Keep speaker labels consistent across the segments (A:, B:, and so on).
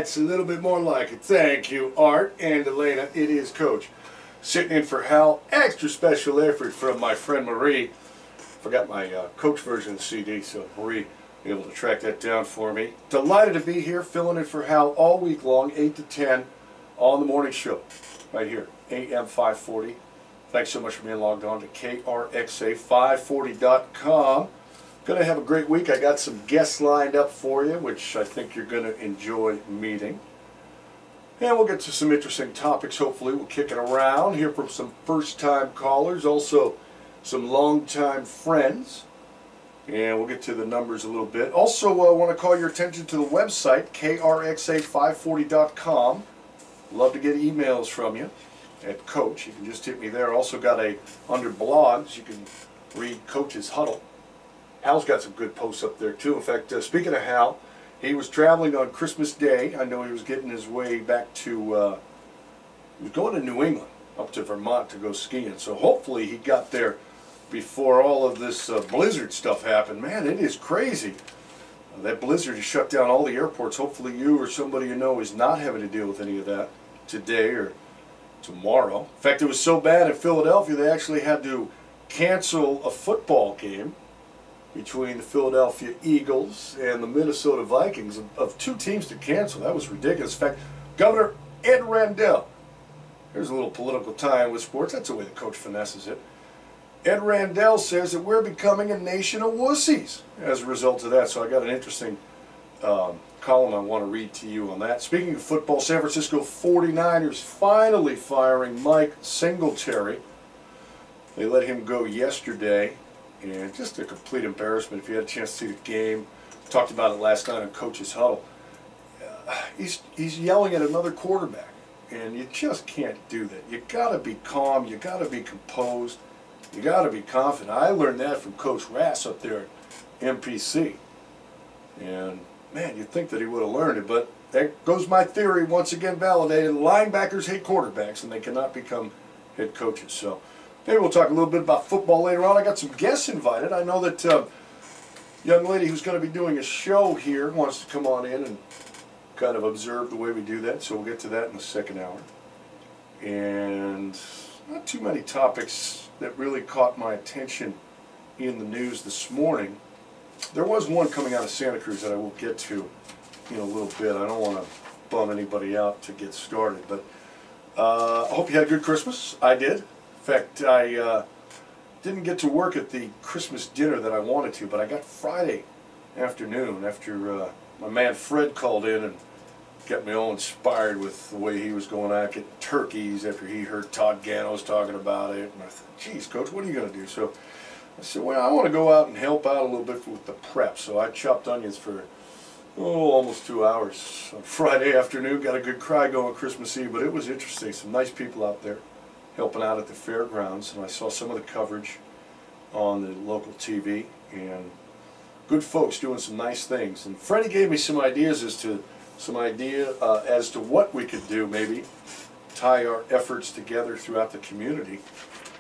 A: That's a little bit more like it. Thank you, Art and Elena. It is Coach. Sitting in for Hal. Extra special effort from my friend Marie. Forgot my Coach version of the CD, so Marie able to track that down for me. Delighted to be here, filling in for Hal all week long, 8 to 10, on the morning show, right here, AM 540. Thanks so much for being logged on to KRXA540.com. Going to have a great week. I got some guests lined up for you, which I think you're going to enjoy meeting. And we'll get to some interesting topics, hopefully. We'll kick it around, hear from some first-time callers, also some long-time friends. And we'll get to the numbers a little bit. Also, I want to call your attention to the website, KRXA540.com. Love to get emails from you at Coach. You can just hit me there. Also got under blogs, you can read Coach's Huddle. Hal's got some good posts up there too. In fact, speaking of Hal, he was traveling on Christmas Day. I know he was getting his way back to, he was going to New England, up to Vermont to go skiing. So hopefully he got there before all of this blizzard stuff happened. Man, it is crazy. That blizzard has shut down all the airports. Hopefully you or somebody you know is not having to deal with any of that today or tomorrow. In fact, it was so bad in Philadelphia they actually had to cancel a football game between the Philadelphia Eagles and the Minnesota Vikings, of two teams to cancel. That was ridiculous. In fact, Governor Ed Rendell, there's a little political tie-in with sports. That's the way the coach finesses it. Ed Rendell says that we're becoming a nation of wussies as a result of that. So I got an interesting column I want to read to you on that. Speaking of football, San Francisco 49ers finally firing Mike Singletary. They let him go yesterday, and just a complete embarrassment. If you had a chance to see the game, talked about it last night on Coach's Huddle. He's yelling at another quarterback, and you just can't do that. You got to be calm. You got to be composed. You got to be confident. I learned that from Coach Rass up there at MPC. And, man, you'd think that he would have learned it, but that goes my theory, once again validated. Linebackers hate quarterbacks, and they cannot become head coaches. So maybe we'll talk a little bit about football later on. I got some guests invited. I know that young lady who's going to be doing a show here wants to come on in and kind of observe the way we do that, so we'll get to that in the second hour. And not too many topics that really caught my attention in the news this morning. There was one coming out of Santa Cruz that I will get to in a little bit. I don't want to bum anybody out to get started, but I hope you had a good Christmas. I did. In fact, I didn't get to work at the Christmas dinner that I wanted to, but I got Friday afternoon after my man Fred called in and got me all inspired with the way he was going out getting turkeys after he heard Todd Gano's talking about it. And I thought, geez, Coach, what are you going to do? So I said, well, I want to go out and help out a little bit with the prep. So I chopped onions for, almost 2 hours on Friday afternoon. Got a good cry going Christmas Eve, but it was interesting. Some nice people out there helping out at the fairgrounds. And I saw some of the coverage on the local TV. And good folks doing some nice things. And Freddie gave me some ideas as to what we could do, maybe tie our efforts together throughout the community,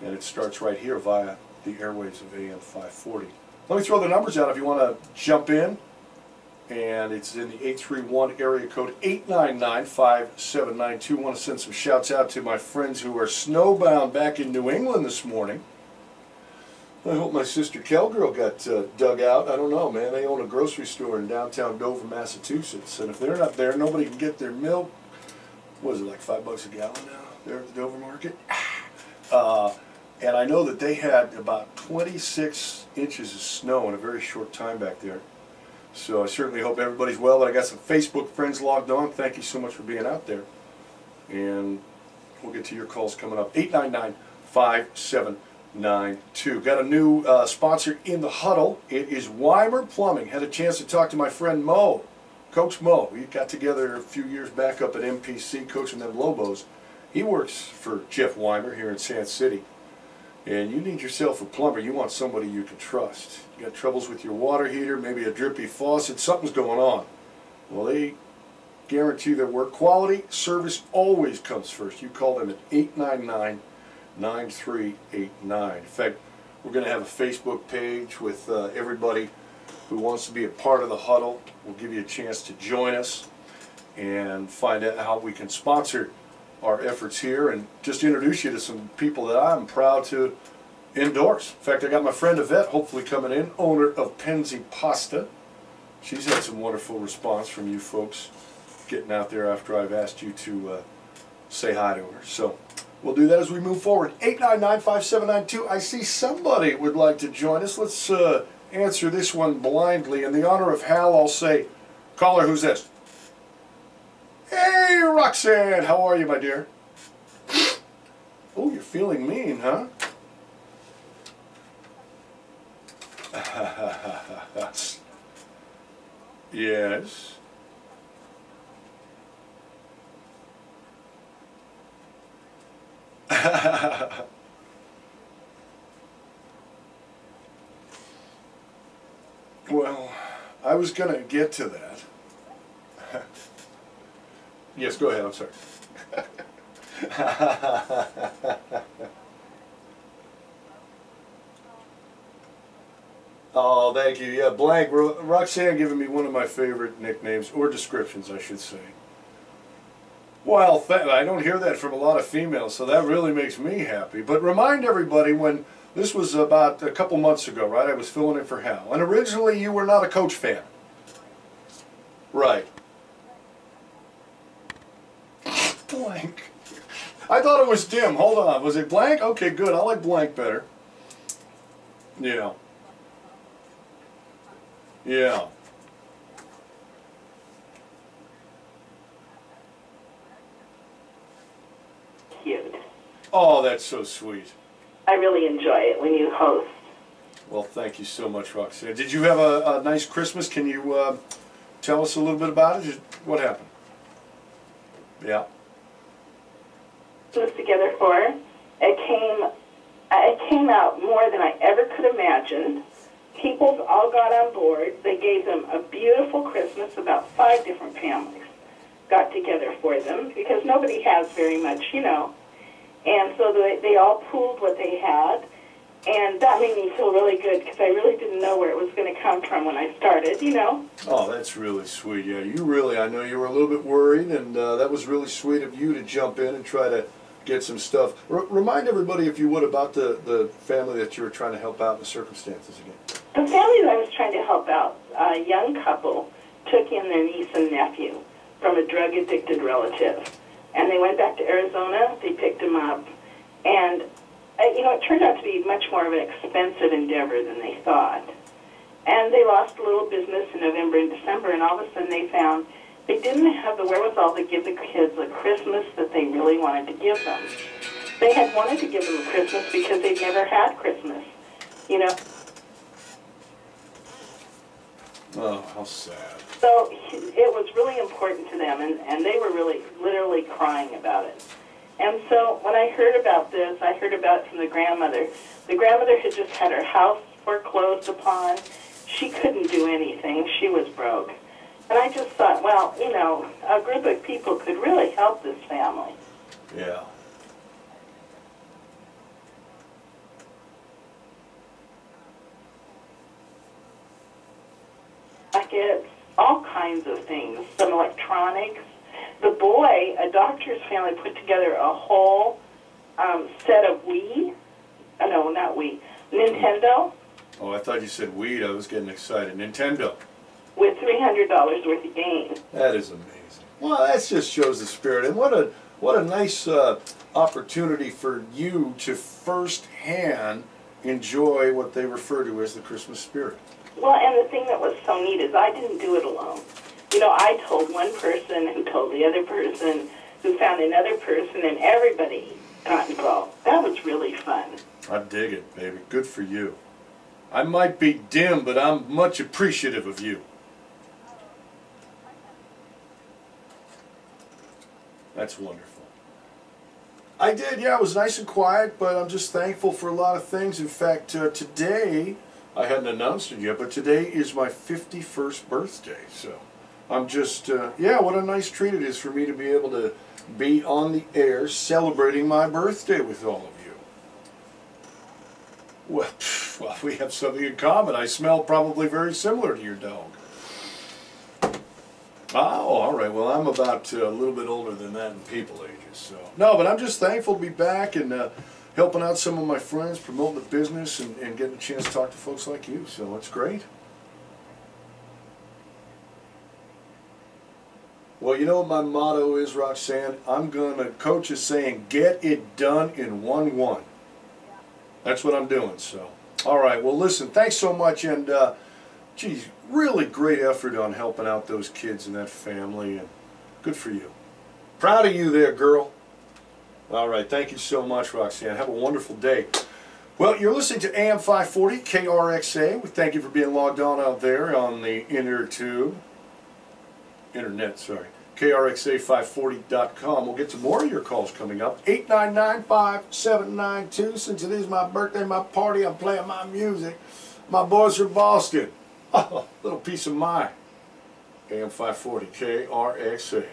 A: and it starts right here via the airwaves of AM 540. Let me throw the numbers out if you want to jump in, and it's in the 831 area code 899-5792. Want to send some shouts out to my friends who are snowbound back in New England this morning. I hope my sister Kelgirl got dug out. I don't know, man. They own a grocery store in downtown Dover, Massachusetts. And if they're not there, nobody can get their milk. What is it, like $5 a gallon now there at the Dover market? And I know that they had about 26 inches of snow in a very short time back there. So I certainly hope everybody's well. But I got some Facebook friends logged on. Thank you so much for being out there. And we'll get to your calls coming up. 899-5792. Got a new sponsor in the huddle. It is Weimer Plumbing. Had a chance to talk to my friend Mo, Coach Mo. We got together a few years back up at MPC coaching them Lobos. He works for Jeff Weimer here in Sand City. And you need yourself a plumber. You want somebody you can trust. You got troubles with your water heater, maybe a drippy faucet, something's going on. Well, they guarantee their work quality. Service always comes first. You call them at 899-9389. In fact, we're going to have a Facebook page with everybody who wants to be a part of the huddle. We'll give you a chance to join us. and find out how we can sponsor our efforts here, and just introduce you to some people that I'm proud to endorse. In fact, I got my friend Yvette hopefully coming in, owner of Penzi Pasta. She's had some wonderful response from you folks getting out there after I've asked you to say hi to her. So we'll do that as we move forward. 899-5792. I see somebody would like to join us. Let's answer this one blindly. In the honor of Hal, I'll say, caller, who's this? Hey, Roxanne, how are you, my dear? Oh, you're feeling mean, huh? Yes. Well, I was going to get to that. Yes, go ahead, I'm sorry. Oh, thank you. Yeah, Blank. Roxanne giving me one of my favorite nicknames, or descriptions, I should say. Well, I don't hear that from a lot of females, so that really makes me happy. But remind everybody, when this was about a couple months ago, right? I was filling in for Hal. And originally you were not a Coach fan. Right. Blank. I thought it was dim. Hold on. Was it Blank? Okay, good. I like Blank better. Yeah. Yeah.
B: Cute.
A: Oh, that's so sweet.
B: I really enjoy it when you host.
A: Well, thank you so much, Roxanne. Did you have a nice Christmas? Can you tell us a little bit about it? What happened? Yeah.
B: Was together for. It came out more than I ever could imagine. People all got on board. They gave them a beautiful Christmas. About 5 different families got together for them because nobody has very much, you know. And so they all pooled what they had, and that made me feel really good because I really didn't know where it was going to come from when I started, you know.
A: Oh, that's really sweet. Yeah, you really, I know you were a little bit worried, and that was really sweet of you to jump in and try to get some stuff. Remind everybody, if you would, about the family that you were trying to help out in the circumstances again.
B: The family that I was trying to help out, a young couple took in their niece and nephew from a drug-addicted relative. And they went back to Arizona, they picked him up, and, you know, it turned out to be much more of an expensive endeavor than they thought. And they lost a little business in November and December, and all of a sudden they found they didn't have the wherewithal to give the kids a Christmas that they really wanted to give them. They had wanted to give them a Christmas because they'd never had Christmas, you know.
A: Oh, how sad.
B: So it was really important to them, and they were really, literally crying about it. And so when I heard about this, I heard about it from the grandmother. The grandmother had just had her house foreclosed upon. She couldn't do anything. She was broke. And I just thought, well, you know, a group of people could really help this family.
A: Yeah.
B: It's all kinds of things, some electronics. The boy, a doctor's family, put together a whole set of Wii. No, not Wii. Nintendo.
A: Oh, I thought you said weed. I was getting excited. Nintendo.
B: With $300 worth of games.
A: That is amazing. Well, that just shows the spirit. And what a nice opportunity for you to firsthand enjoy what they refer to as the Christmas spirit.
B: Well, and the thing that was so neat is I didn't do it alone. You know, I told one person who told the other person who found another person, and everybody got involved. That was really fun.
A: I dig it, baby. Good for you. I might be dim, but I'm much appreciative of you. That's wonderful. I did, yeah, it was nice and quiet, but I'm just thankful for a lot of things. In fact, today, I hadn't announced it yet, but today is my 51st birthday, so I'm just, yeah, what a nice treat it is for me to be able to be on the air celebrating my birthday with all of you. Well, we have something in common. I smell probably very similar to your dog. Oh, all right. Well, I'm about a little bit older than that in people ages. So no, but I'm just thankful to be back and helping out some of my friends, promoting the business, and getting a chance to talk to folks like you. So it's great. Well, you know what my motto is, Roxanne? Coach is saying, get it done in 1-1. That's what I'm doing, so. All right, well, listen, thanks so much, and, geez, really great effort on helping out those kids and that family, and good for you. Proud of you there, girl. All right, thank you so much, Roxanne. Have a wonderful day. Well, you're listening to AM 540, KRXA. We thank you for being logged on out there on the internet, KRXA540.com. We'll get to more of your calls coming up. 899-5792. Since it is my birthday, my party, I'm playing my music. My boys from Boston. Little peace of mind. AM 540, KRXA.